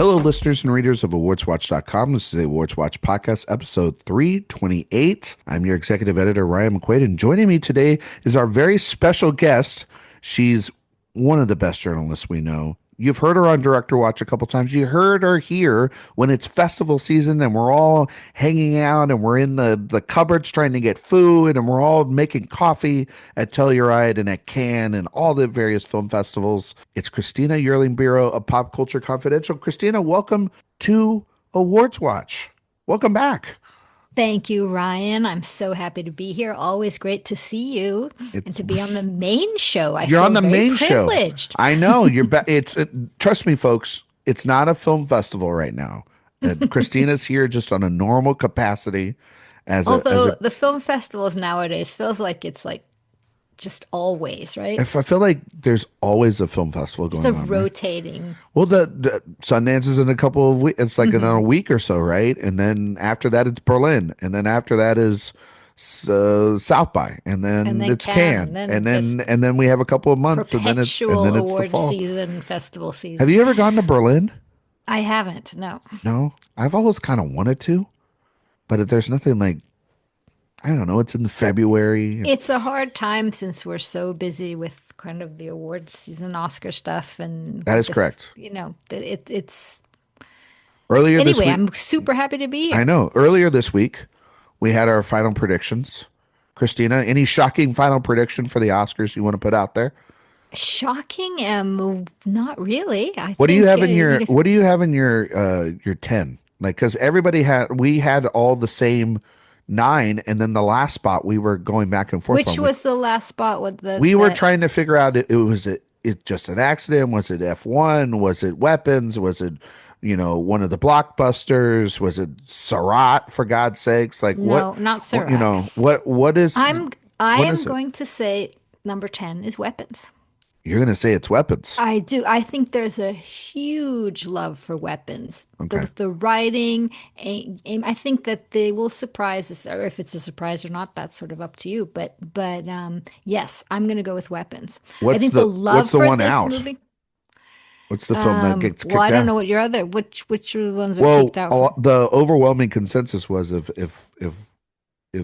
Hello, listeners and readers of AwardsWatch.com. This is AwardsWatch Podcast, episode 328. I'm your executive editor, Ryan McQuade, and joining me today is our very special guest. She's one of the best journalists we know. You've heard her on Director Watch a couple times. You heard her here when it's festival season and we're all hanging out and we're in the cupboards trying to get food and we're all making coffee at Telluride and at Cannes and all the various film festivals. It's Christina Jeurling Birro of Pop Culture Confidential. Christina, welcome to Awards Watch. Welcome back. Thank you, Ryan. I'm so happy to be here. Always great to see you and to be on the main show. You're on the main privileged. show. I know. You're. Trust me, folks. It's not a film festival right now. Christina's here just on a normal capacity. Although the film festivals nowadays feels like it's like just always, right? I feel like there's always a film festival going on. Just a rotating. Right? Well, the Sundance is in a couple of weeks. It's like in a week or so, right? And then after that, it's Berlin, and then after that is South by, and then it's Cannes, and then we have a couple of months, and then it's award the fall season, festival season. Have you ever gone to Berlin? I haven't. No. No, I've always kind of wanted to, but there's nothing like. I don't know. It's in February. It's a hard time since we're so busy with kind of the awards season, Oscar stuff, and that is correct. You know, it's earlier. Anyway, this week, I'm super happy to be here. I know. Earlier this week, we had our final predictions. Christina, any shocking final prediction for the Oscars you want to put out there? Shocking? Not really. What do you have in your What do you have in your 10? Like, because we had all the same 9, and then the last spot we were going back and forth. Which was the last spot with we were trying to figure out it was just an accident? Was it F1? Was it weapons? Was it one of the blockbusters? Was it Sarat, for God's sakes? Like no, not Sarat. What is I am going to say number 10 is weapons. You're going to say it's weapons. I do. I think there's a huge love for weapons. Okay. The writing, I think that they will surprise us, or if it's a surprise or not, that's sort of up to you. But yes, I'm going to go with weapons. I think the love what's the for one this out? movie. What's the film that gets kicked out? Well, I don't know what your other which ones are kicked out. The overwhelming consensus was if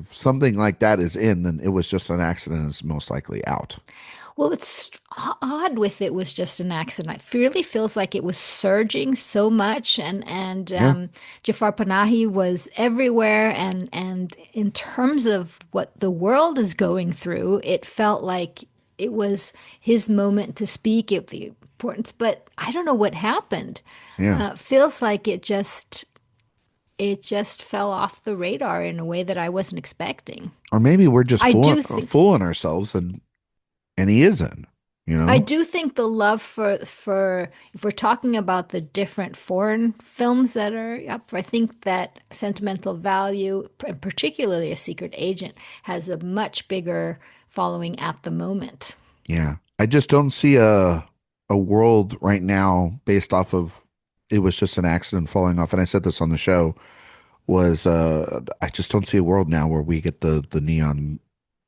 something like that is in, then it was just an accident and it's most likely out. Well, it's odd with it was just an accident. It really feels like it was surging so much, and Jafar Panahi was everywhere. And in terms of what the world is going through, it felt like it was his moment to speak of the importance. But I don't know what happened. Yeah, feels like it just fell off the radar in a way that I wasn't expecting. Or maybe we're just fooling ourselves and he isn't, I do think the love for if we're talking about the different foreign films that are up for, I think that Sentimental Value, and particularly A Secret Agent, has a much bigger following at the moment. Yeah. I just don't see a world right now based off of it was just an accident falling off. And I said this on the show I just don't see a world now where we get the Neon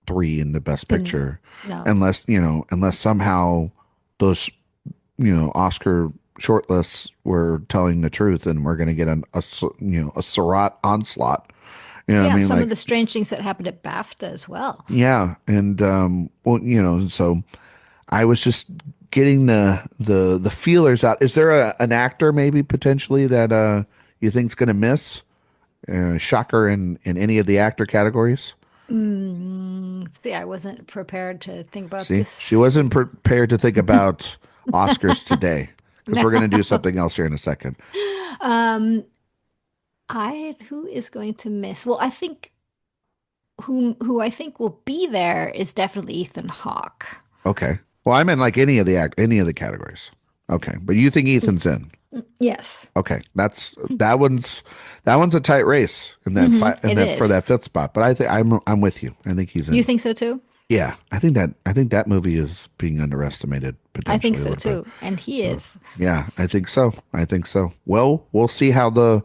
3 in the Best Picture, no. unless somehow those Oscar shortlists were telling the truth, and we're going to get a Sarat onslaught. Some of the strange things that happened at BAFTA as well. Yeah, and so I was just getting the feelers out. Is there an actor maybe potentially that you think's going to miss? Shocker in any of the actor categories? See, I wasn't prepared to think about this. She wasn't prepared to think about Oscars today, because we're going to do something else here in a second. Who is going to miss? Well, I think who I think will be there is definitely Ethan Hawke. Okay. Well, I meant like any of the categories. Okay, but you think Ethan's in? Yes. Okay, that one's a tight race in that for that 5th spot. But I think I'm with you. I think he's in. You think so too? Yeah, I think that movie is being underestimated potentially. I think so too, and he is. Yeah, I think so. Well, we'll see how the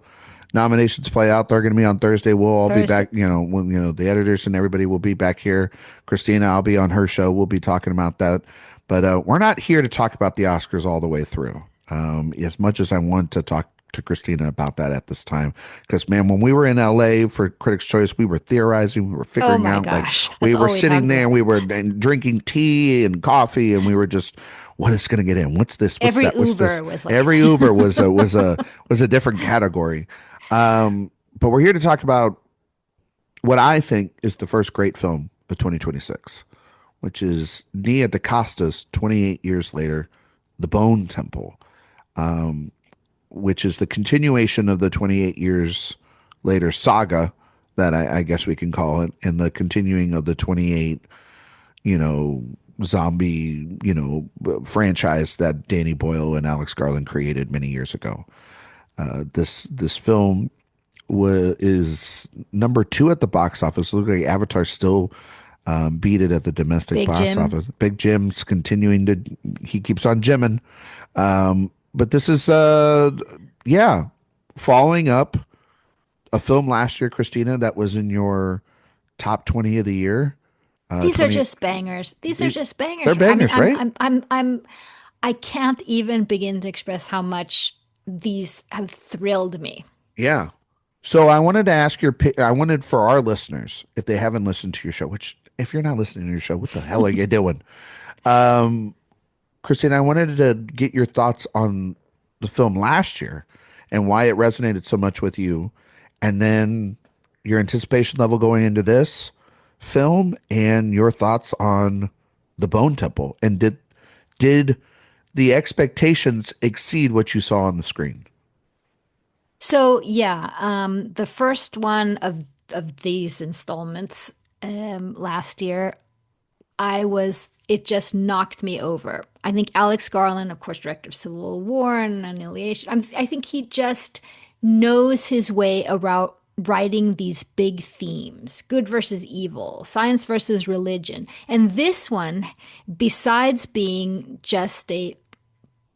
nominations play out. They're going to be on Thursday. We'll all be back. The editors and everybody will be back here. Christina, I'll be on her show. We'll be talking about that. But we're not here to talk about the Oscars all the way through. As much as I want to talk to Christina about that at this time. Because, man, when we were in LA for Critics' Choice, we were theorizing, we were Oh figuring my out, like, gosh, we that's were all we sitting talked there, about. we were drinking tea and coffee, and we were just, what is going to get in? What's this? What's Every that? What's this? Uber was like, Every Uber was a different category. But we're here to talk about what I think is the first great film of 2026, which is Nia Dacosta's 28 years later, The Bone Temple, which is the continuation of the 28 years later saga that I guess we can call it, and the continuing of the 28, you know, zombie, franchise that Danny Boyle and Alex Garland created many years ago. This film is number two at the box office. Look like Avatar still beat it at the domestic Big box Jim. office. Big Jim's continuing to, he keeps on jimming. But this is, yeah, following up a film last year, Christina, that was in your top 20 of the year. These are 20, just bangers. These are these, just they're bangers. I mean, bangers, right? I can't even begin to express how much these have thrilled me. Yeah. So I wanted to ask I wanted for our listeners, if they haven't listened to your show, which if you're not listening to your show, what the hell are you doing? Christine, I wanted to get your thoughts on the film last year and why it resonated so much with you, and then your anticipation level going into this film and your thoughts on the Bone Temple. And did the expectations exceed what you saw on the screen? So yeah, the first one of these installments last year, it just knocked me over. I think Alex Garland, of course, director of Civil War and Annihilation, I think he just knows his way around writing these big themes, good versus evil, science versus religion. And this one, besides being just a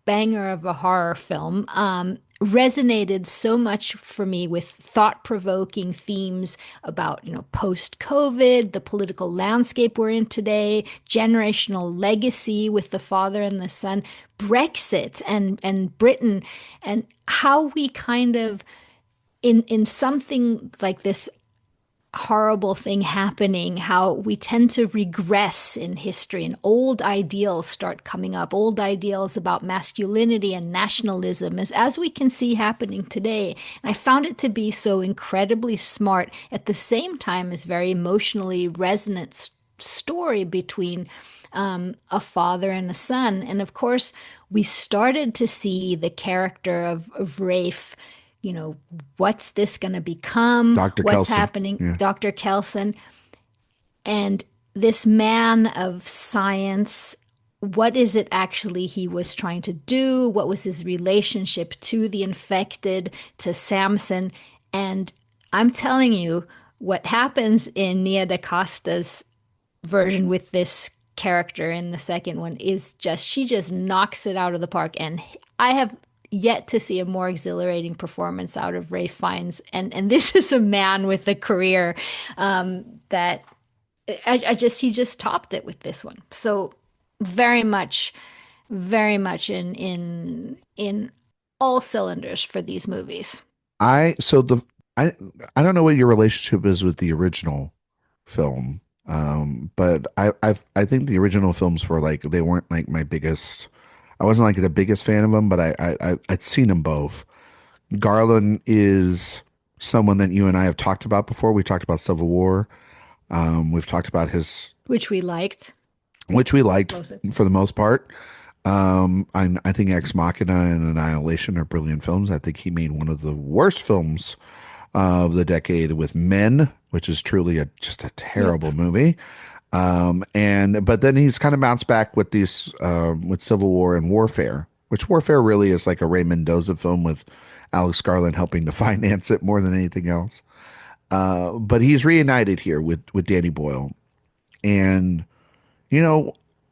banger of a horror film, resonated so much for me with thought-provoking themes about, post-COVID, the political landscape we're in today, generational legacy with the father and the son, Brexit and Britain, and how we kind of in something like this horrible thing happening, how we tend to regress in history and old ideals start coming up, old ideals about masculinity and nationalism, as we can see happening today. And I found it to be so incredibly smart, at the same time as very emotionally resonant story between a father and a son. And of course, we started to see the character of Rafe. What's this going to become? Dr. What's Kelson. happening? Yeah. Dr. Kelson. And this man of science, what is it actually he was trying to do? What was his relationship to the infected, to Samson? And I'm telling you, what happens in Nia Dacosta's version with this character in the second one is she just knocks it out of the park. And I have yet to see a more exhilarating performance out of Ralph Fiennes, and this is a man with a career that he just topped it with this one. So very much in all cylinders for these movies. I so the I don't know what your relationship is with the original film, but I think the original films were like, they weren't like my biggest. I wasn't like the biggest fan of them, but I'd seen them both. Garland is someone that you and I have talked about before. We talked about Civil War. We've talked about Which we liked. which we liked Mostly. for the most part. I think Ex Machina and Annihilation are brilliant films. I think he made one of the worst films of the decade with Men, which is truly just a terrible movie. But then he's kind of bounced back with these with Civil War and Warfare, which Warfare really is like a Ray Mendoza film with Alex Garland helping to finance it more than anything else. But he's reunited here with Danny Boyle, and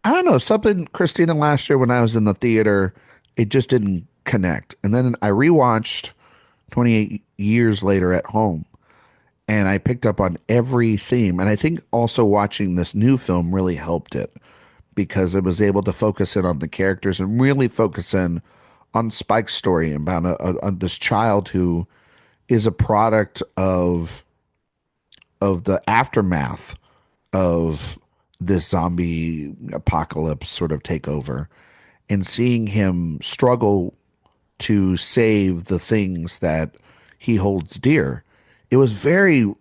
I don't know, something, Christina, last year when I was in the theater, it just didn't connect. And then I rewatched 28 years later at home, and I picked up on every theme. And I think also watching this new film really helped it, because it was able to focus in on the characters and really focus in on Spike's story about this child who is a product of the aftermath of this zombie apocalypse sort of takeover, and seeing him struggle to save the things that he holds dear. It was very,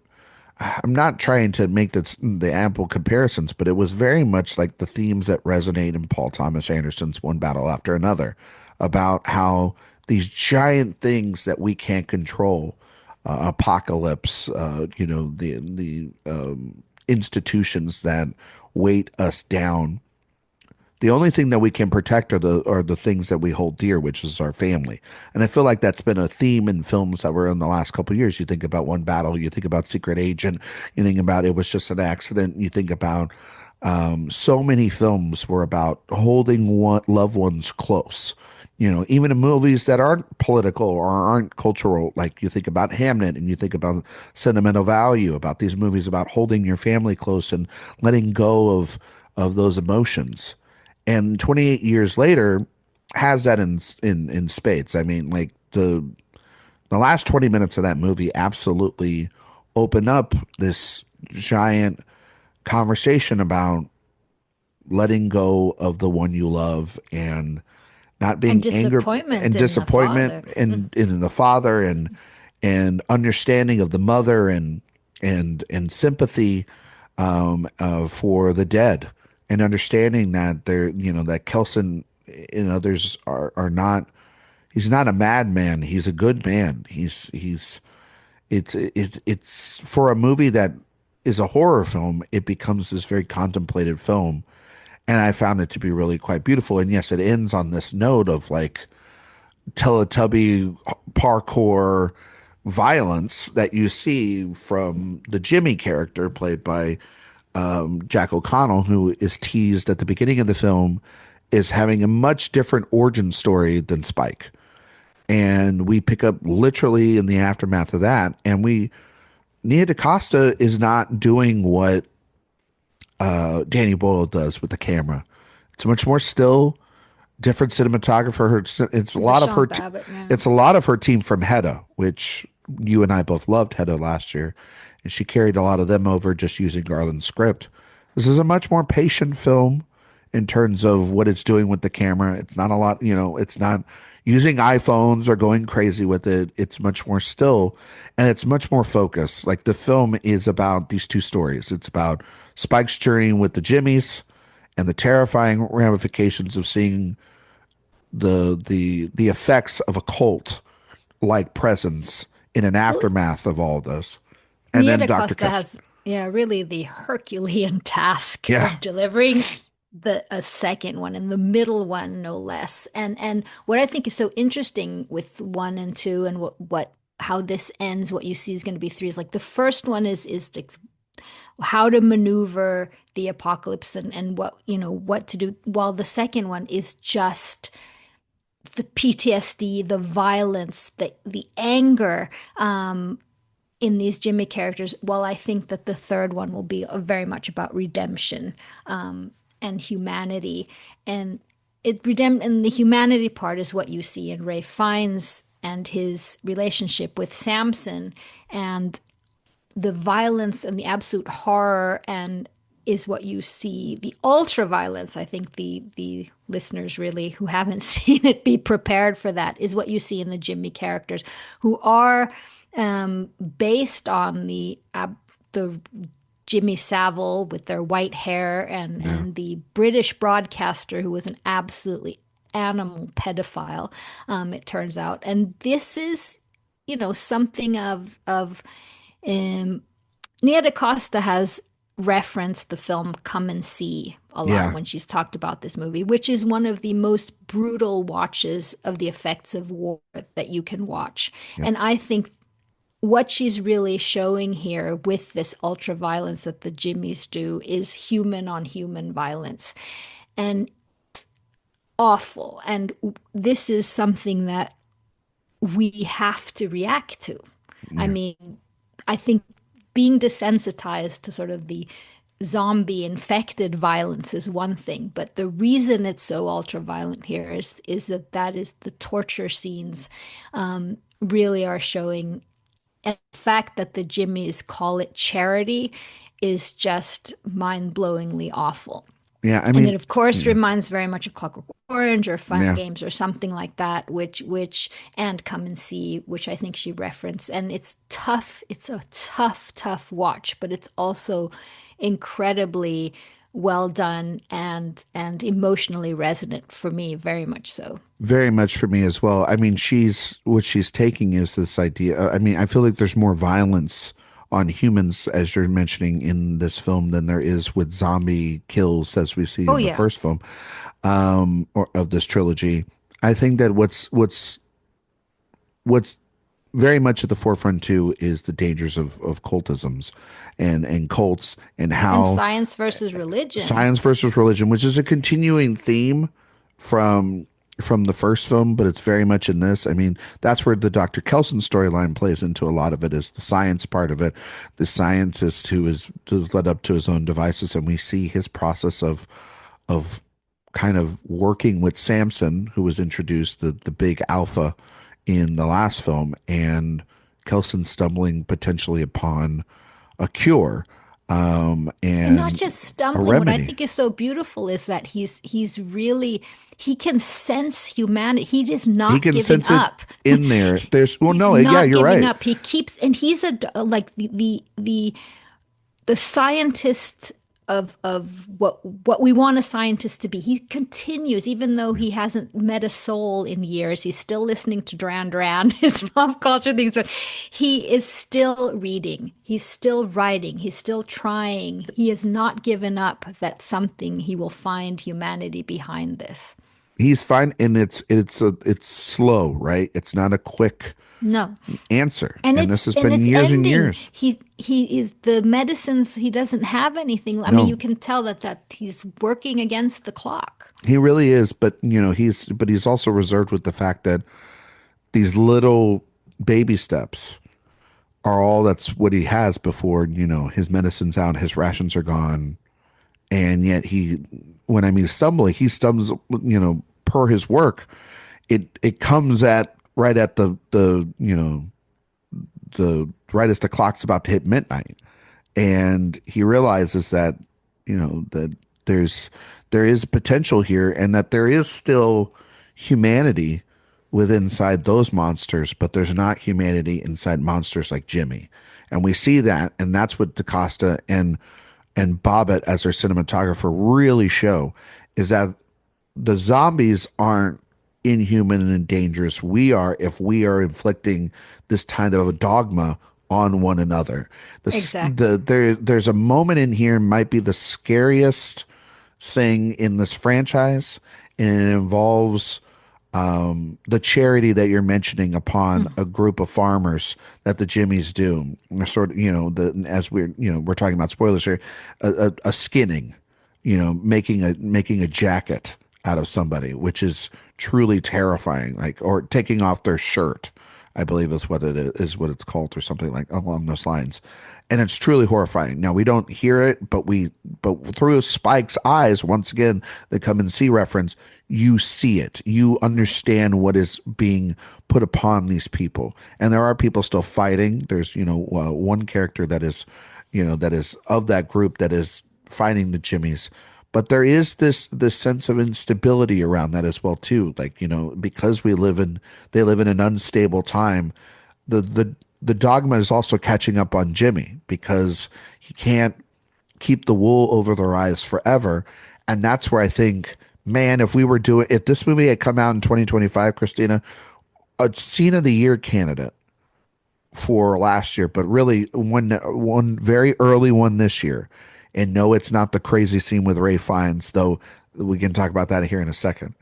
I'm not trying to make the ample comparisons, but it was very much like the themes that resonate in Paul Thomas Anderson's One Battle After Another, about how these giant things that we can't control, apocalypse, the institutions that weight us down. The only thing that we can protect are the things that we hold dear, which is our family. And I feel like that's been a theme in films that were in the last couple of years. You think about One Battle, you think about Secret Agent, you think about It Was Just an Accident, you think about so many films were about holding loved ones close. Even in movies that aren't political or aren't cultural, like you think about Hamnet and you think about Sentimental Value, about these movies about holding your family close and letting go of those emotions. And 28 years later has that in spades. I mean, like the last 20 minutes of that movie absolutely open up this giant conversation about letting go of the one you love, and not And being anger disappointment and in the disappointment father. in the father, and understanding of the mother, and sympathy for the dead, and understanding that that Kelson and others are not, he's not a madman, he's a good man. It's for a movie that is a horror film, it becomes this very contemplative film. And I found it to be really quite beautiful. And yes, it ends on this note of like Teletubby parkour violence that you see from the Jimmy character played by Jack O'Connell, who is teased at the beginning of the film is having a much different origin story than Spike. And we pick up literally in the aftermath of that. And Nia Dacosta is not doing what Danny Boyle does with the camera. It's much more still, different cinematographer. It's a He's a lot of Sean her. Babbitt, yeah. It's a lot of her team from Hedda, which you and I both loved Hedda last year, and she carried a lot of them over just using Garland's script. This is a much more patient film in terms of what it's doing with the camera. It's not a lot, it's not using iPhones or going crazy with it. It's much more still, and it's much more focused. Like the film is about these two stories. It's about Spike's journey with the Jimmies and the terrifying ramifications of seeing the effects of a cult like presence in an Well, aftermath of all this. And Nia then Dr. DaCosta Cuss. has, yeah, really the Herculean task Yeah. of delivering the a second one and the middle one, no less. And what I think is so interesting with one and two, and what how this ends, what you see is going to be three, is like the first one is how to maneuver the apocalypse, and what to do, while the second one is just the PTSD, the violence, the anger, in these Jimmy characters. While I think that the third one will be very much about redemption, and humanity, and and the humanity part is what you see in Ray Fiennes and his relationship with Samson, and the violence and the absolute horror, and is what you see. The ultra violence, I think the listeners really who haven't seen it, be prepared for that, is what you see in the Jimmy characters, who are based on the Jimmy Savile with their white hair, Yeah. and the British broadcaster who was an absolutely animal pedophile, it turns out. And this is, something of Nia DaCosta has referenced the film Come and See a lot Yeah. when she's talked about this movie, which is one of the most brutal watches of the effects of war that you can watch. Yeah. And I think what she's really showing here with this ultra violence that the Jimmies do is human on human violence, and awful. And this is something that we have to react to. I Yeah. mean, I think being desensitized to sort of zombie infected violence is one thing, but the reason it's so ultra violent here is that is the torture scenes really are showing. And the fact that the Jimmies call it charity is just mind-blowingly awful. Yeah, I And it, mean, of course, yeah, reminds very much of Clockwork Orange or Fun yeah, Games or something like that, which and Come and See, which I think she referenced. And it's tough. It's a tough watch, but it's also incredibly well done and emotionally resonant for me, very much so. very much for me as well. I mean, what she's taking is this idea. I mean, I feel like there's more violence on humans, as you're mentioning in this film, than there is with zombie kills, as we see Oh in the yeah. first film, or of this trilogy. I think that what's very much at the forefront too is the dangers of cultisms and cults and And how science versus religion. science versus religion, which is a continuing theme from from the first film, but it's very much in this. I mean, that's where the Dr. Kelson storyline plays into a lot of it, is the science part of it. The scientist who's led up to his own devices, and we see his process of kind of working with Samson, who was introduced, the big alpha in the last film, and Kelson stumbling potentially upon a cure, And not and just a stumbling. What I remedy. think is so beautiful is that he's really he can sense humanity. He is He not can giving sense it up. in there. There's well, He's no, yeah, not you're giving right. up. He keeps and he's like the scientist of what we want a scientist to be. He continues, even though he hasn't met a soul in years. He's still listening to Duran Duran, his pop culture things, but he is still reading. He's still writing. He's still trying. He has not given up that something he will find humanity behind this. He's fine, and it's slow, right? It's not a quick No. answer, And and this has and been it's years and ending. years. He is the medicines, he doesn't have anything. I mean, No, you can tell that he's working against the clock. he really is, but he's also reserved with the fact that these little baby steps are all that's what he has before his medicine's out, his rations are gone, and yet when I mean stumbling, he stumbles, per his work. It comes at right at the right as the clock's about to hit midnight, and he realizes that that there's there is potential here, and that there is still humanity with inside those monsters, but there's not humanity inside monsters like Jimmy. And we see that, and that's what Dacosta and Bobbitt as their cinematographer really show, is that the zombies aren't inhuman and dangerous. We are, if we are inflicting this kind of a dogma on one another. Exactly. There's a moment in here, might be the scariest thing in this franchise, and it involves the charity that you're mentioning upon Mm. a group of farmers that the Jimmies do. And they're sort of, as we're talking about spoilers here, a skinning, making a jacket out of somebody, which is truly terrifying, like, or taking off their shirt, I believe is what it is, what it's called, or something like along those lines. And it's truly horrifying. Now we don't hear it, but through Spike's eyes, once again, the Come and See reference, you see it. You understand what is being put upon these people. And there are people still fighting. There's, one character that is of that group that is fighting the Jimmies. But there is this sense of instability around that as well too. Like, because they live in an unstable time, the dogma is also catching up on Jimmy, because he can't keep the wool over their eyes forever. And that's where I think, man, if this movie had come out in 2025, Christina, a scene of the year candidate for last year, but really one very early one this year. And no, it's not the crazy scene with Ray Fiennes, though we can talk about that here in a second,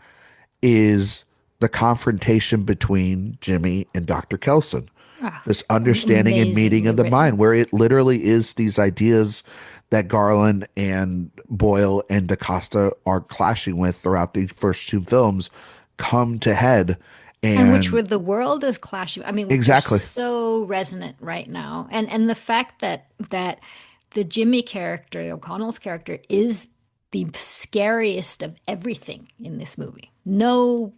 is the confrontation between Jimmy and Dr. Kelson. Ah, This understanding and meeting amazingly of the mind, written. where it literally is these ideas that Garland and Boyle and DaCosta are clashing with throughout the first two films come to head. And which And with the world is clashing. I mean, which are exactly. so resonant right now. And the fact that the Jimmy character, O'Connell's character, is the scariest of everything in this movie. No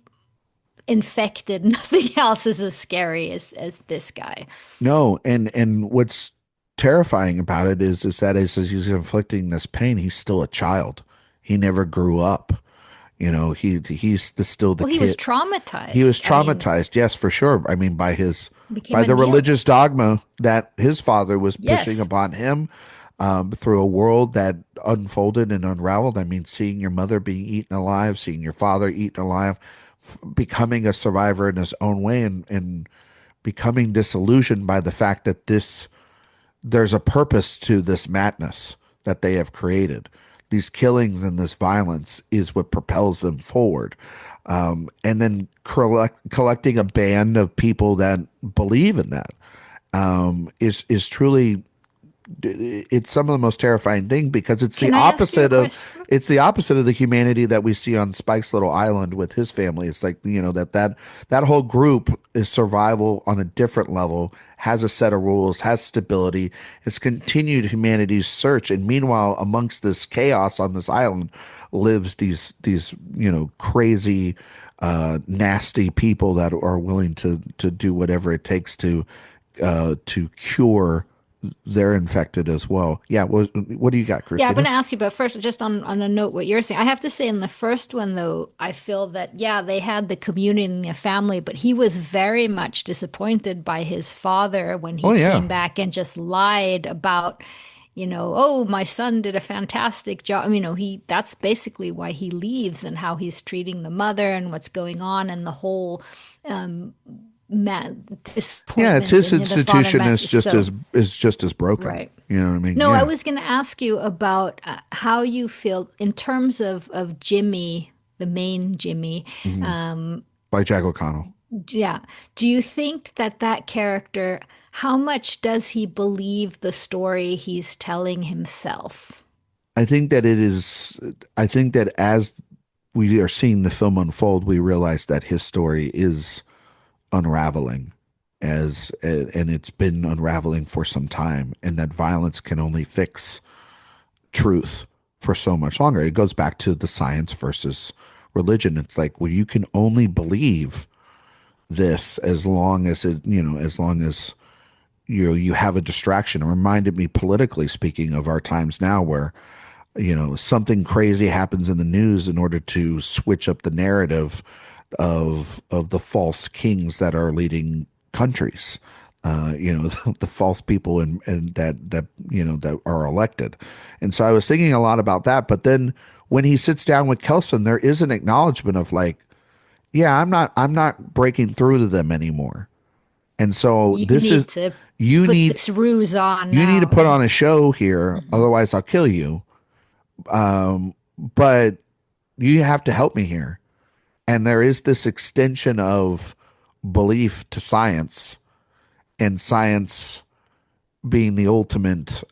infected, nothing else is as scary as this guy. No, and what's terrifying about it is that as he's inflicting this pain, he's still a child. He never grew up. Still the Well, he was kid. He traumatized. was I mean, traumatized, yes, for sure. I mean, became by a the neo. religious dogma that his father was pushing Yes. upon him, through a world that unfolded and unraveled. I mean, seeing your mother being eaten alive, seeing your father eaten alive, becoming a survivor in his own way, and becoming disillusioned by the fact that there's a purpose to this madness that they have created. These killings and this violence is what propels them forward. And then collecting a band of people that believe in that is truly, it's some of the most terrifying thing, because Can I ask you a question? it's the opposite of the humanity that we see on Spike's little island with his family. It's like, that whole group is survival on a different level, has a set of rules, has stability. It's continued humanity's search, and meanwhile, amongst this chaos on this island lives these crazy, nasty people that are willing to do whatever it takes to cure. They're infected as well. Yeah. What do you got, Yeah, I'm going Christina? to ask you, but first, just on a note, what you're saying. I have to say, in the first one, though, I feel that, yeah, they had the community and the family, but he was very much disappointed by his father when Oh he yeah. came back and just lied about, oh, my son did a fantastic job. I mean, that's basically why he leaves, and how he's treating the mother and what's going on, and the whole um, Yeah, it's disappointment his in the father institution match. So, is just as broken. right. You know what I mean? No, I Yeah. was going to ask you about how you feel in terms of Jimmy, the main Jimmy. Hmm. Um, By Jack O'Connell. yeah. Do you think that that character, how much does he believe the story he's telling himself? I think that it is. I think that as we are seeing the film unfold, we realize that his story is unraveling, and it's been unraveling for some time, and that violence can only fix truth for so much longer. It goes back to the science versus religion. It's like, well, you can only believe this as long as as long as you have a distraction. It reminded me, politically speaking, of our times now, where something crazy happens in the news in order to switch up the narrative of the false kings that are leading countries. The false people and that are elected. And so I was thinking a lot about that. But then when he sits down with Kelson, there is an acknowledgement of like, yeah, I'm not breaking through to them anymore. And so You this is need to you put need this ruse on you need to now. put on a show here, Mhm. otherwise I'll kill you. But you have to help me here. And there is this extension of belief to science, and science being the ultimate.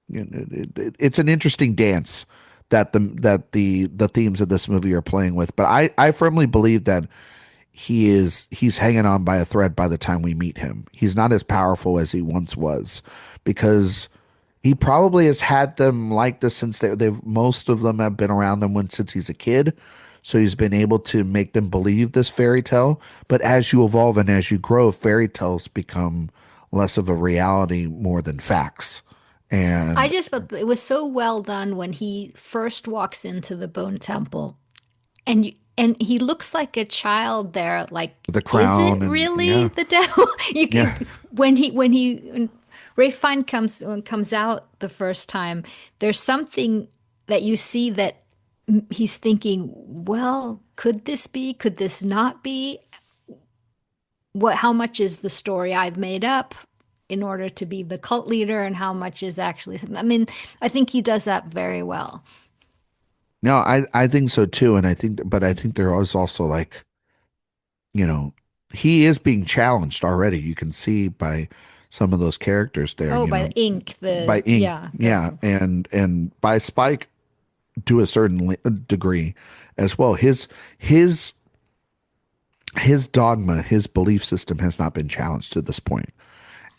It's an interesting dance that the themes of this movie are playing with. But I firmly believe that he's hanging on by a thread by the time we meet him. He's not as powerful as he once was, because he probably has had them like this since they've most of them have been around him since he's a kid. So he's been able to make them believe this fairy tale. But as you evolve and as you grow, fairy tales become less of a reality more than facts. I And just thought it was so well done when he first walks into the Bone Temple, and he looks like a child there. Like, the is it crown, and really yeah, the devil? You yeah, can, when Ray Fine comes out the first time, there's something that you see that he's thinking, well, could this be? Could this not be? How much is the story I've made up in order to be the cult leader, and how much is actually something? I mean, I think he does that very well. no, I think so too. And I think there is also like, you know, he is being challenged already. You can see by some of those characters there, Oh, by the ink, by Ink, yeah, yeah, and by Spike to a certain degree as well. His dogma, his belief system has not been challenged to this point.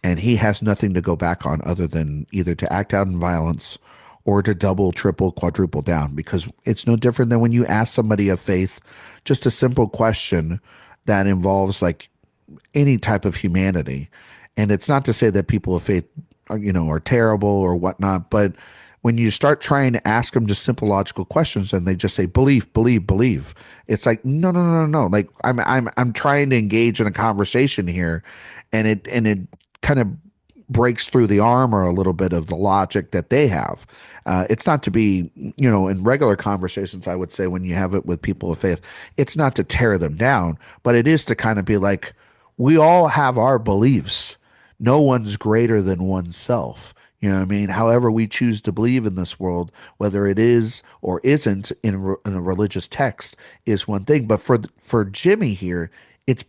and he has nothing to go back on other than either to act out in violence or to double, triple, quadruple down, because it's no different than when you ask somebody of faith just a simple question that involves like any type of humanity. And it's not to say that people of faith are, are terrible or whatnot, but when you start trying to ask them just simple logical questions and they just say believe, believe, believe, it's like no, no, no, no, no. Like I'm trying to engage in a conversation here, and it kind of breaks through the armor a little bit of the logic that they have. It's not to be, in regular conversations, I would say when you have it with people of faith, it's not to tear them down, but it is to kind of be like, we all have our beliefs. No one's greater than oneself. You know what I mean? However, we choose to believe in this world, whether it is or isn't in a religious text, is one thing. But for Jimmy here, it's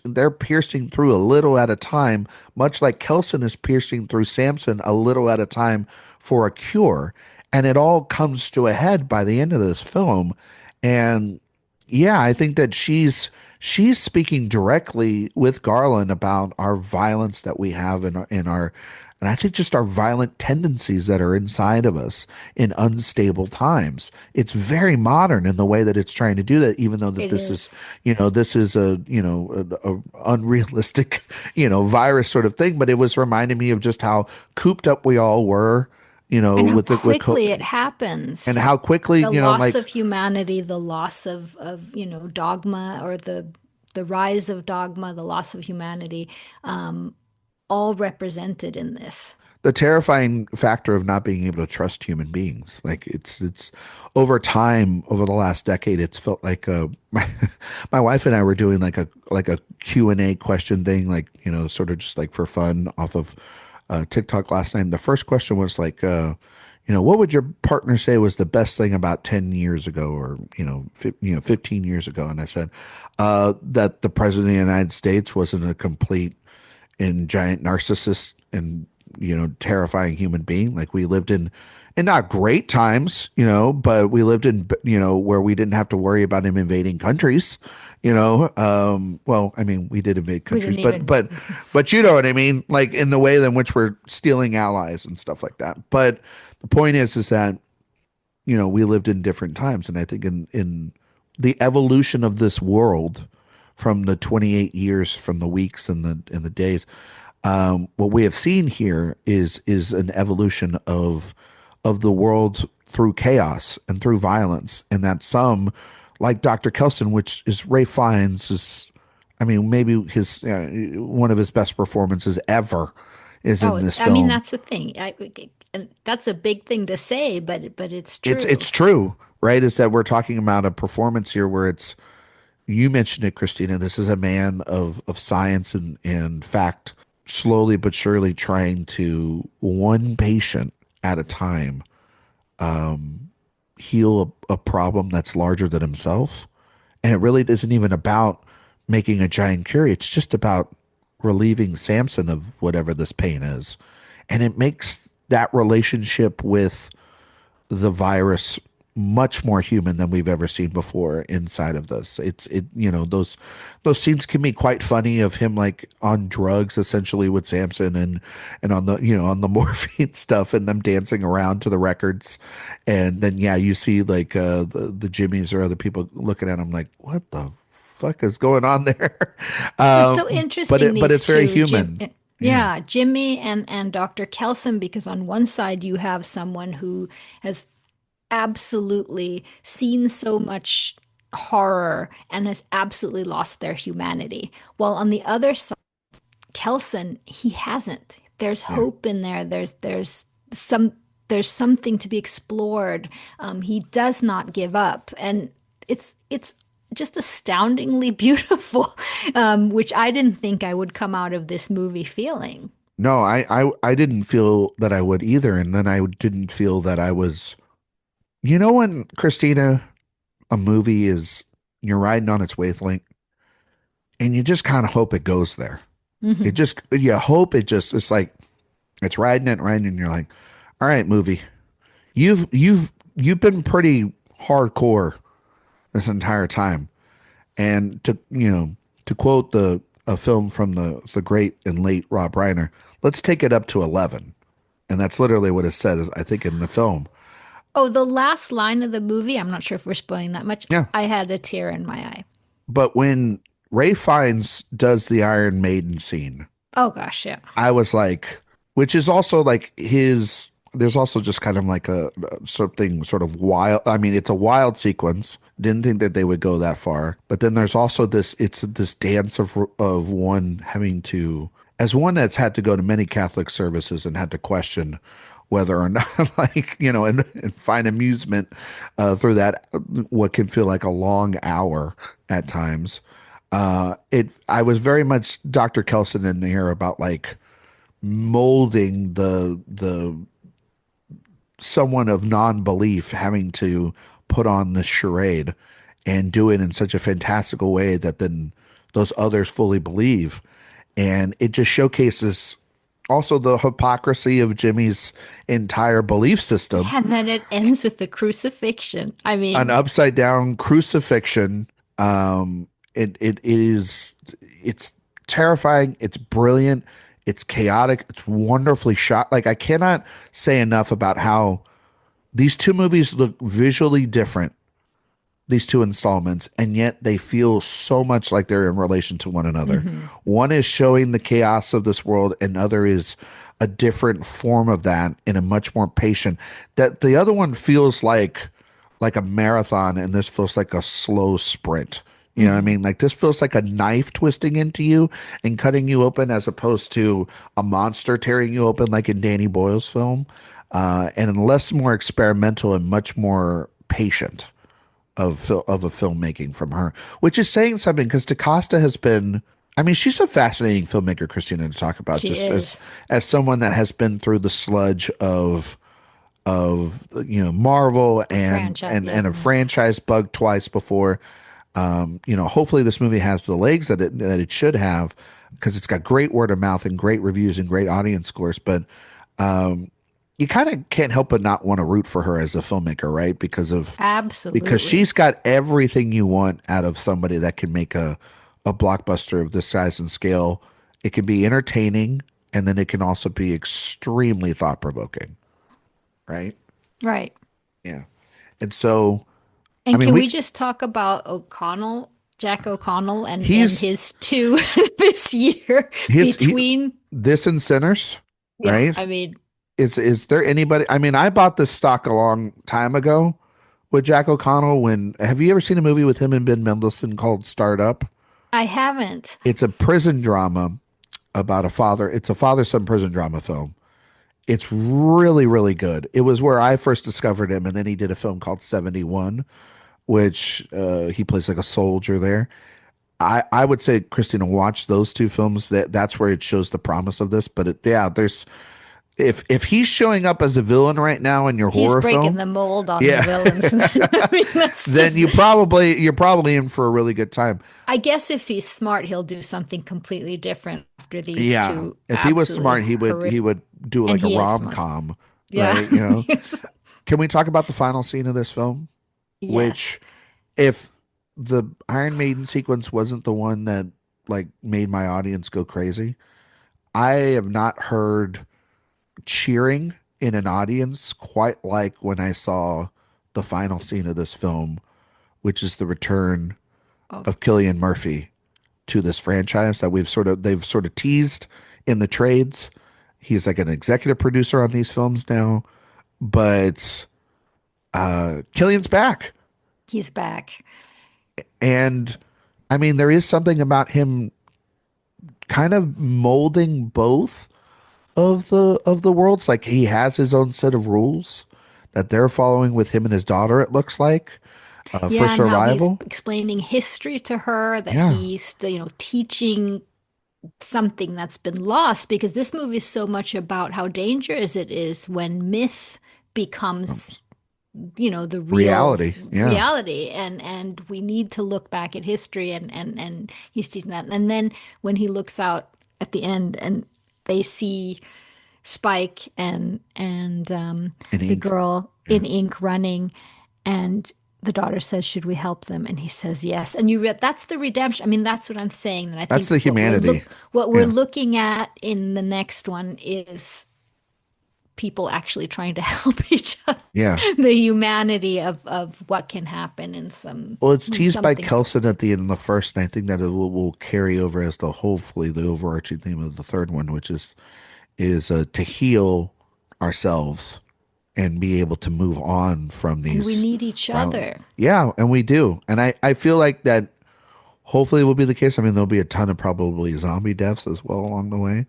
they're piercing through a little at a time, much like Kelson is piercing through Samson a little at a time for a cure. And it all comes to a head by the end of this film. And yeah, I think that she's speaking directly with Garland about our violence that we have and I think just our violent tendencies that are inside of us in unstable times. It's very modern in the way that it's trying to do that, even though that It this is, is. this is a unrealistic, virus sort of thing. But it was reminding me of just how cooped up we all were, And how with quickly it and happens. how quickly, The loss like of humanity, the loss of dogma, or the rise of dogma, the loss of humanity, all represented in this. the terrifying factor of not being able to trust human beings. Like it's over time, over the last decade, it's felt like my wife and I were doing like a Q&A question thing, like, sort of just like for fun off of TikTok last night. And the first question was like, what would your partner say was the best thing about 10 years ago, or, 15 years ago? And I said, that the president of the United States wasn't a complete and giant narcissist and, terrifying human being. Like we lived in not great times, but we lived in, where we didn't have to worry about him invading countries, well, I mean, we did invade We countries, didn't but, even. but you know what I mean? Like in the way in which we're stealing allies and stuff like that. But the point is that, we lived in different times. And I think in the evolution of this world from the 28 years, from the weeks and the days, what we have seen here is an evolution of the world through chaos and through violence, and that some, like Dr. Kelson, which is Ray Fiennes, is, I mean, maybe his one of his best performances ever is in Oh, this I mean, film. that's the thing. And that's a big thing to say, but it's It's true. it's true, right? Is that we're talking about a performance here where it's, you mentioned it, Christina. This is a man of science and fact, slowly but surely trying to, one patient at a time, heal a problem that's larger than himself. And it really isn't even about making a giant cure. It's just about relieving Samson of whatever this pain is. And it makes that relationship with the virus much more human than we've ever seen before inside of this. Those scenes can be quite funny of him like on drugs essentially with Samson, and on the, on the morphine stuff, and them dancing around to the records. And then yeah, you see like the Jimmies or other people looking at him like, what the fuck is going on there? It's so But interesting, but these it's very two, Jim. human. Yeah. Yeah, Jimmy and Dr. Kelson, because on one side you have someone who has absolutely seen so much horror and has absolutely lost their humanity. While on the other side, Kelson, he hasn't. There's Yeah. hope in there. Some there's something to be explored. He does not give up, and it's just astoundingly beautiful, which I didn't think I would come out of this movie feeling. No, I didn't feel that I would either. And then I didn't feel that I was, when Christina, a movie is, you're riding on its wavelength and you just kind of hope it goes there. It Hmm. just, you hope it's like, it's riding, and you're like, all right, movie, you've been pretty hardcore this entire time. And to quote the a film from the great and late Rob Reiner. Let's take it up to 11. And that's literally what it said, I think, in the film. Oh, the last line of the movie, I'm not sure if we're spoiling that much. Yeah. I had a tear in my eye. But when Ray Fiennes does the Iron Maiden scene, Oh gosh, yeah. I was like, which is also like his, there's also just kind of like a something sort of wild. I mean, it's a wild sequence. Didn't think that they would go that far. But then there's also this, it's this dance of one having to, as one that's had to go to many Catholic services and had to question whether or not, like, and find amusement through that, what can feel like a long hour at times. I was very much Dr. Kelson in here about like molding the someone of non-belief having to put on this charade and do it in such a fantastical way that then those others fully believe. And it just showcases also the hypocrisy of Jimmy's entire belief system. And then it ends with the crucifixion. I An mean, upside down crucifixion. It's terrifying, it's brilliant, it's chaotic, it's wonderfully shot. Like, I cannot say enough about how these two movies look visually different, these two installments, and yet they feel so much like they're in relation to one another. One is showing the chaos of this world, and other is a different form of that in a much more patient. That the other one feels like a marathon, and this feels like a slow sprint. You know what I mean? Like, this feels like a knife twisting into you and cutting you open, as opposed to a monster tearing you open like in Danny Boyle's film, and less more experimental and much more patient of a filmmaking from her, which is saying something, because Dacosta has been. I mean, she's a fascinating filmmaker, Christina, to talk about. she Just is. as someone that has been through the sludge of Marvel The franchise, yeah. and a franchise bug twice before. Hopefully this movie has the legs that it should have, because it's got great word of mouth and great reviews and great audience scores. But you kind of can't help but not want to root for her as a filmmaker, right? Because Absolutely. she's got everything you want out of somebody that can make a blockbuster of this size and scale. It can be entertaining, and then it can also be extremely thought provoking, right? Right. Yeah. And so, I And mean, can we just talk about Jack O'Connell, and he's his two this year he between, this and Sinners, yeah, right? I mean, Is there anybody? I mean, I bought this stock a long time ago with Jack O'Connell. When have you ever seen a movie with him and Ben Mendelsohn called Startup? I haven't. It's a prison drama about a father. It's a father-son prison drama film. It's really, really good. It was where I first discovered him, and then he did a film called 71, which he plays like a soldier there. I would say, Christina, watch those two films. That's where it shows the promise of this. But yeah, there's if he's showing up as a villain right now in your He's horror breaking film, the mold on the yeah, villains. I mean, that's then just, you're probably in for a really good time. I guess if he's smart, he'll do something completely different after these Yeah, two if he was absolutely smart, he horrific. would do And like a he is rom smart. com, Yeah. right? Can we talk about the final scene of this film? Yes. Which, if the Iron Maiden sequence wasn't the one that like made my audience go crazy, I have not heard cheering in an audience quite like when I saw the final scene of this film, which is the return Oh, of Cillian Murphy to this franchise that they've sort of teased in the trades. He's like an executive producer on these films now, but Killian's back. he's back. And I mean, there is something about him kind of molding both of the worlds. Like, he has his own set of rules that they're following with him and his daughter, it looks like, for Yeah, and how he's survival. explaining history to her, that Yeah. he's, teaching something that's been lost, because this movie is so much about how dangerous it is when myth becomes, the real Reality. Yeah. reality, and we need to look back at history, and he's teaching that. And then when he looks out at the end and they see Spike and In the ink. girl Yeah. in ink running, and the daughter says, "Should we help them?" And he says, "Yes." And that's the redemption. I mean, that's what I'm saying. And I That's think the humanity. what we're Yeah. looking at in the next one is people actually trying to help each other. Yeah. The humanity of what can happen in some Well, it's when teased by something's Kelson at the end of the first, and I think that it will carry over as the hopefully the overarching theme of the third one, which is to heal ourselves and be able to move on from and we these need each violent. other. Yeah, and we do, and I feel like that hopefully will be the case. I mean, there'll be a ton of probably zombie deaths as well along the way.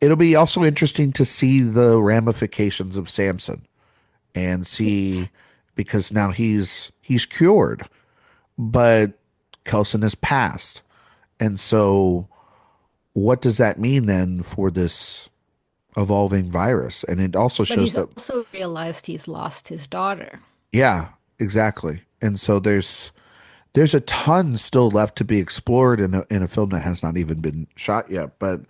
It'll be also interesting to see the ramifications of Samson and Yes. see because now he's cured, but Kelson has passed. And so what does that mean then for this evolving virus? And it also But shows he's that, also realized he's lost his daughter. yeah, exactly. And so there's a ton still left to be explored in a film that has not even been shot yet. But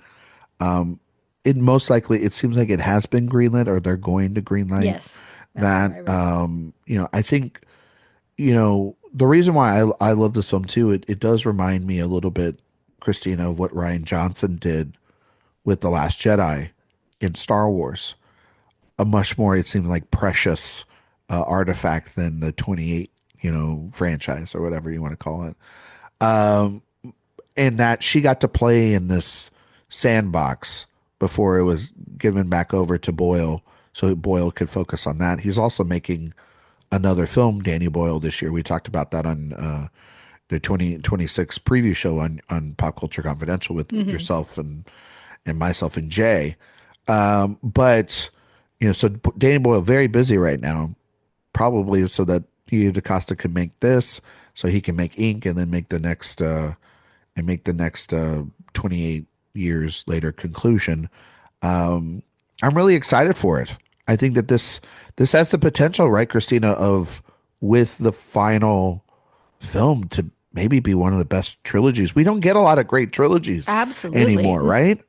it most likely it seems like it has been greenlit or they're going to greenlight Yes, that's what that. I read. I think the reason why I love this film too, it does remind me a little bit, Christina, of what Ryan Johnson did with The Last Jedi in Star Wars. A much more, it seemed like, precious artifact than the 28, franchise or whatever you want to call it. And that she got to play in this sandbox before it was given back over to Boyle so Boyle could focus on that. He's also making another film, Danny Boyle, this year. We talked about that on the 2026 preview show on Pop Culture Confidential with Hmm. yourself and myself and Jay. But so Danny Boyle very busy right now, probably so that Nia Dacosta can make this, so he can make Ink and then make the next 28 years later conclusion. I'm really excited for it. I think that this has the potential, right, Christina, of with the final film to maybe be one of the best trilogies. We don't get a lot of great trilogies Absolutely. anymore, right?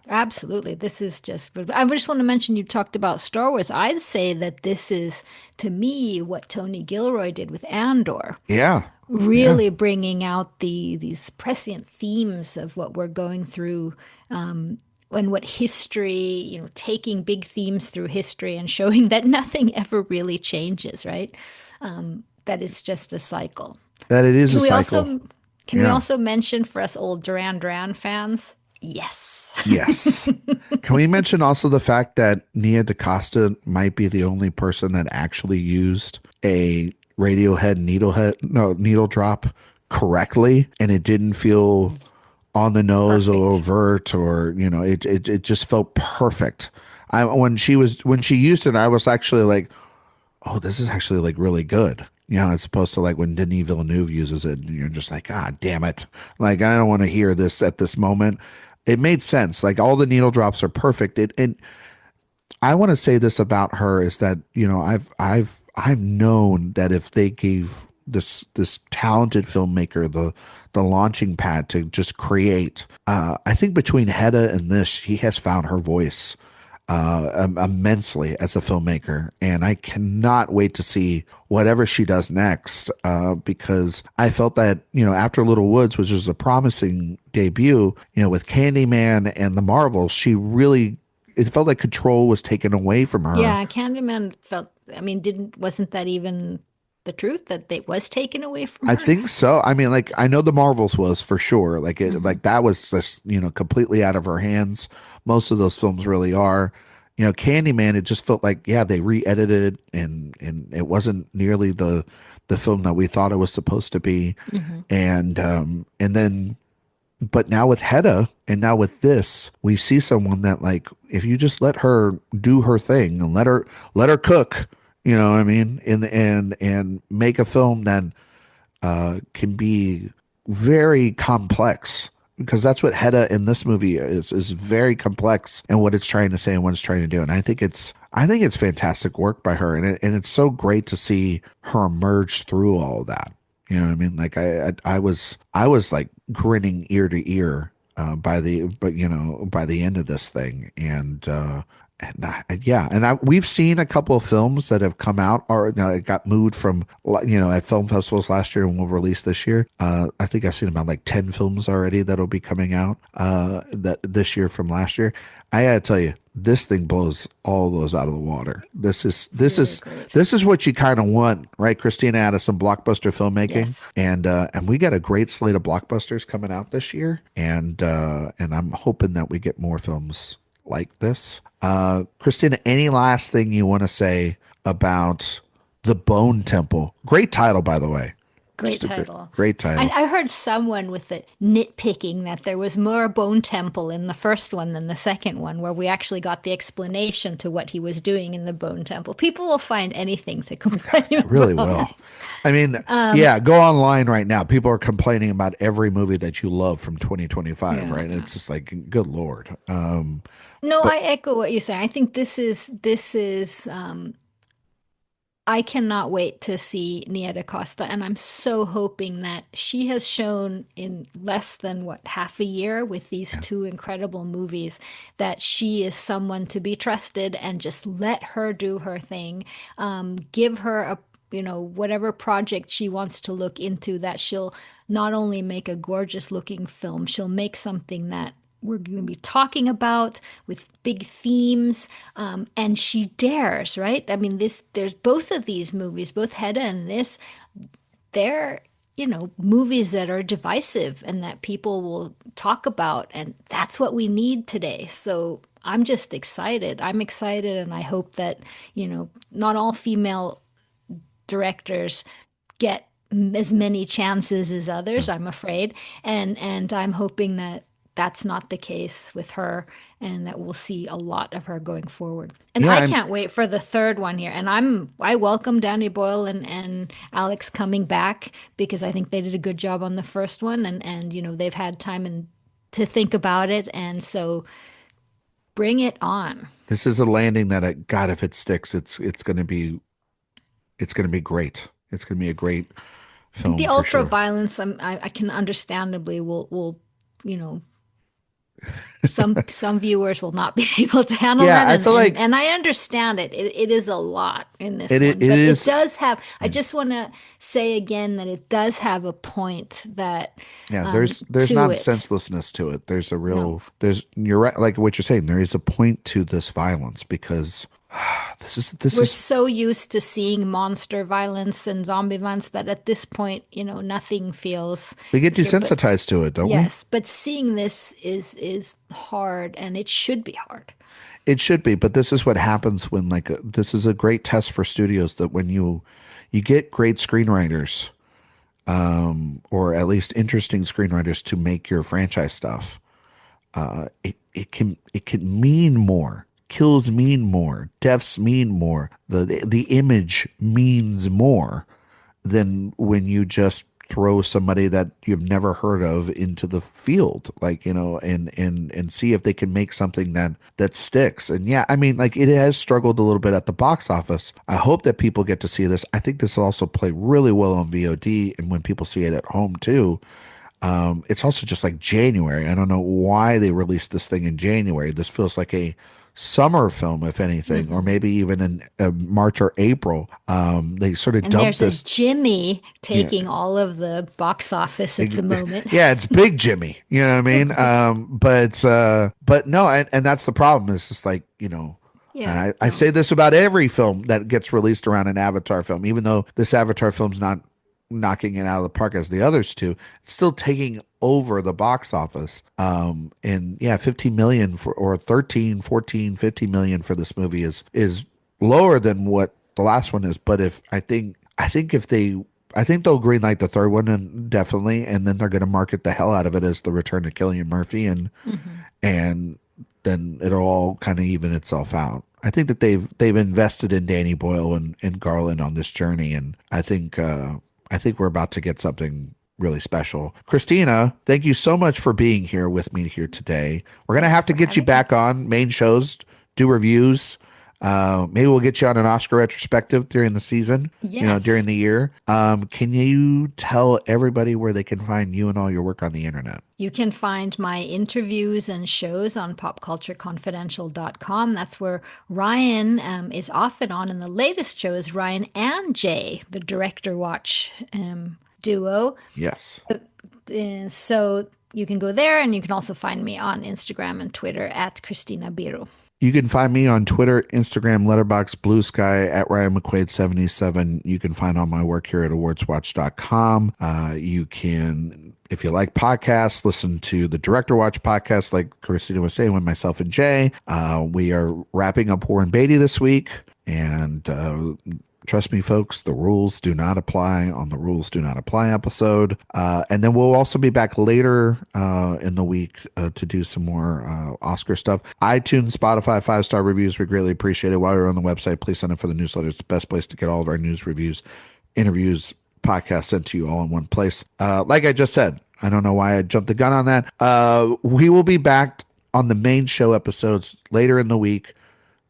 Absolutely. This is just, but I just want to mention you talked about Star Wars. I'd say that this is, to me, what Tony Gilroy did with Andor, Yeah. Yeah. really bringing out these prescient themes of what we're going through, and what history, taking big themes through history and showing that nothing ever really changes, right? That it's just a cycle. That it is a Can we cycle. also can we Yeah. also mention for us old Duran Duran fans? Yes. Yes. Can we mention also the fact that Nia DaCosta might be the only person that actually used a Radiohead needle drop correctly and it didn't feel on the nose or Perfect. overt or it just felt perfect. I when she used it I was actually like, oh, this is actually like really good. As opposed to like when Denis Villeneuve uses it, and you're just like, ah, damn it. Like, I don't want to hear this at this moment. It made sense. Like all the needle drops are perfect. And I want to say this about her is that, I've known that if they gave this talented filmmaker the launching pad to just create, I think between Hedda and this, she has found her voice immensely as a filmmaker, and I cannot wait to see whatever she does next. Because I felt that after Little Woods, which was a promising debut, with Candyman and the Marvels, she really it felt like control was taken away from her. Yeah, Candyman felt, I mean, didn't wasn't that even the truth that it was taken away from I her? think so. I mean, like I know the Marvels was for sure. Hmm. Like that was just completely out of her hands. Most of those films really are. Candyman. It just felt like they re-edited and it wasn't nearly the film that we thought it was supposed to be. Hmm. And then but now with Hedda and now with this, we see someone that like if you just let her do her thing and let her cook, you know what I mean, and make a film that can be very complex because that's what Hedda in this movie is very complex and what it's trying to say and what it's trying to do. And I think it's fantastic work by her, and it's so great to see her emerge through all of that. You know what I mean? Like I was like grinning ear to ear by the end of this thing, and We've seen a couple of films that have come out or it got moved from at film festivals last year and will release this year. I think I've seen about like 10 films already that'll be coming out that this year from last year. I gotta tell you, this thing blows all those out of the water. Really great. This is what you kind of want, right, Christina, out of some blockbuster filmmaking, Yes. and we got a great slate of blockbusters coming out this year, and I'm hoping that we get more films like this. Christina, any last thing you want to say about the Bone Temple? Great title, by the way. Great Just a title. great title. I heard someone with it nitpicking that there was more Bone Temple in the first one than the second one, where we actually got the explanation to what he was doing in the Bone Temple. People will find anything to complain Really about. will. I mean, yeah, go online right now. People are complaining about every movie that you love from 2025, right? And it's just like, good Lord. No, But I echo what you say. I think this is I cannot wait to see Nia Dacosta, and I'm so hoping that she has shown in less than what half a year with these two incredible movies that she is someone to be trusted, and just let her do her thing. Give her a whatever project she wants to look into, that she'll not only make a gorgeous looking film, she'll make something that we're going to be talking about with big themes, and she dares, right? I mean, there's both of these movies, both Hedda and this, they're movies that are divisive and that people will talk about, and that's what we need today. So I'm just excited. I'm excited, and I hope that not all female directors get as many chances as others, I'm afraid. And I'm hoping that that's not the case with her, and that we'll see a lot of her going forward. And yeah, I can't wait for the third one here. And I welcome Danny Boyle and Alex coming back, because I think they did a good job on the first one, and they've had time to think about it, and so bring it on. this is a landing that, God, if it sticks, it's going to be great. It's going to be a great I think the film for ultra sure. violence, I can understandably will you know some viewers will not be able to handle Yeah, that, I and feel and, like and I understand it. It is a lot in this it one, but it is. does have, I just want to say again that it does have a point that Yeah, there's to not it. senselessness to it. There's a No. real there's you're right, like what you're saying. There is a point to this violence because this We're is so used to seeing monster violence and zombie violence that at this point, nothing feels we get scary. But desensitized to it, don't we? yes, but seeing this is hard, and it should be hard. It should be, but this is what happens when this is a great test for studios that when you get great screenwriters, or at least interesting screenwriters to make your franchise stuff, it can mean more. Kills mean more. Deaths mean more. The image means more than when you just throw somebody that you've never heard of into the field, and see if they can make something that sticks. And yeah, I mean, like, it has struggled a little bit at the box office. I hope that people get to see this. I think this will also play really well on VOD, and when people see it at home too. It's also just like January. I don't know why they released this thing in January. This feels like a summer film, if anything, or Mhm. maybe even in March or April. They sort of And dumped there's a this. Jimmy Yeah, taking all of the box office at the moment. yeah, it's Big Jimmy. You know what I mean? But no, and that's the problem. It's just like, and Yeah, I no. say this about every film that gets released around an Avatar film, even though this Avatar film's not knocking it out of the park as the others two, it's still taking over the box office. And yeah, 15 million for, or 13, 14, 15 million for this movie is lower than what the last one is. But I think they'll greenlight the third one, and definitely, and then they're going to market the hell out of it as the return of Killian Murphy, Mhm. and then it'll all kind of even itself out. I think that they've invested in Danny Boyle and Garland on this journey, and I think we're about to get something really special. Christina, thank you so much for being here with me here today. We're gonna Thank you have to for get you having me. back on main shows, do reviews. Maybe we'll get you on an Oscar retrospective during the season, during Yes. the year. Can you tell everybody where they can find you and all your work on the internet? You can find my interviews and shows on popcultureconfidential.com. That's where Ryan is off and on. And the latest show is Ryan and Jay, the Director Watch duo. Yes. So you can go there, and you can also find me on Instagram and Twitter at Christina Birro. You can find me on Twitter, Instagram, Letterboxd, Blue Sky at Ryan McQuade 77. You can find all my work here at AwardsWatch.com. You can, if you like podcasts, listen to the Director Watch podcast, like Christina was saying, with myself and Jay. We are wrapping up Warren Beatty this week, and trust me, folks, the rules do not apply on the Rules Do Not Apply episode. And then we'll also be back later in the week to do some more Oscar stuff. iTunes, Spotify, 5-star reviews. We greatly appreciate it. While you're on the website, please sign up for the newsletter. It's the best place to get all of our news, reviews, interviews, podcasts sent to you all in one place. Like I just said, I don't know why I jumped the gun on that. We will be back on the main show episodes later in the week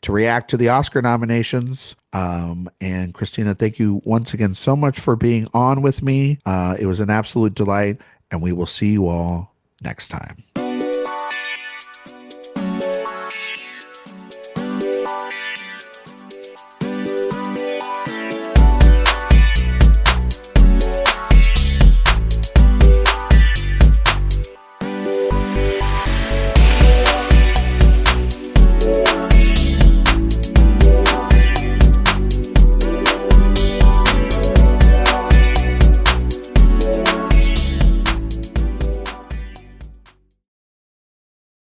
to react to the Oscar nominations. And Christina, thank you once again so much for being on with me. It was an absolute delight, and we will see you all next time.